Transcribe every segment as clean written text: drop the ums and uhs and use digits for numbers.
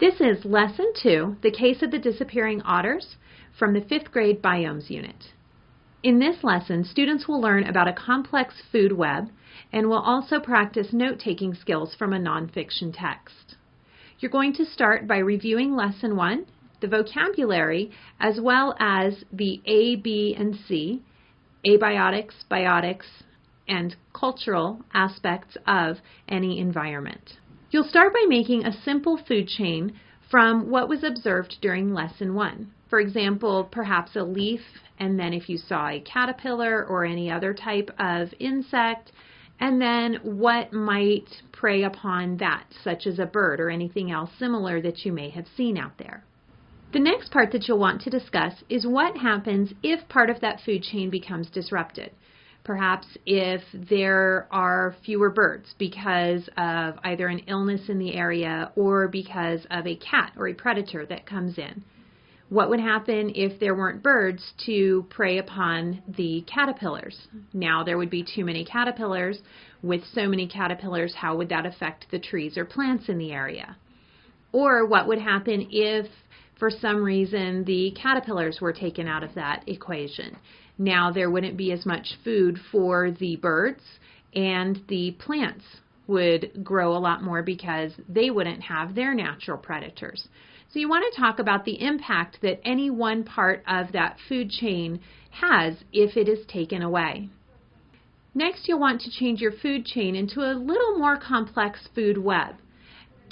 This is Lesson 2, The Case of the Disappearing Otters, from the 5th grade Biomes unit. In this lesson, students will learn about a complex food web and will also practice note-taking skills from a nonfiction text. You're going to start by reviewing Lesson 1, the vocabulary, as well as the A, B, and C, abiotics, biotics, and cultural aspects of any environment. You'll start by making a simple food chain from what was observed during Lesson 1. For example, perhaps a leaf, and then if you saw a caterpillar or any other type of insect, and then what might prey upon that, such as a bird or anything else similar that you may have seen out there. The next part that you'll want to discuss is what happens if part of that food chain becomes disrupted. Perhaps if there are fewer birds because of either an illness in the area or because of a cat or a predator that comes in. What would happen if there weren't birds to prey upon the caterpillars? Now there would be too many caterpillars. With so many caterpillars, how would that affect the trees or plants in the area? Or what would happen if, for some reason, the caterpillars were taken out of that equation? Now there wouldn't be as much food for the birds, and the plants would grow a lot more because they wouldn't have their natural predators. So you want to talk about the impact that any one part of that food chain has if it is taken away. Next, you'll want to change your food chain into a little more complex food web.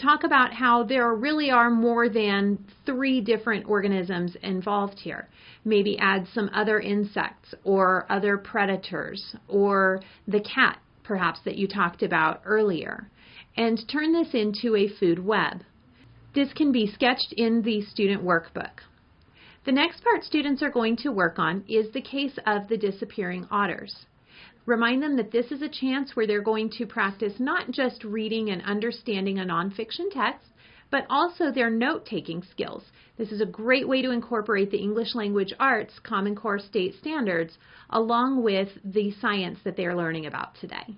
Talk about how there really are more than 3 different organisms involved here. Maybe add some other insects or other predators or the cat, perhaps, that you talked about earlier, and turn this into a food web. This can be sketched in the student workbook. The next part students are going to work on is the case of the disappearing otters. Remind them that this is a chance where they're going to practice not just reading and understanding a nonfiction text, but also their note-taking skills. This is a great way to incorporate the English Language Arts Common Core State Standards along with the science that they're learning about today.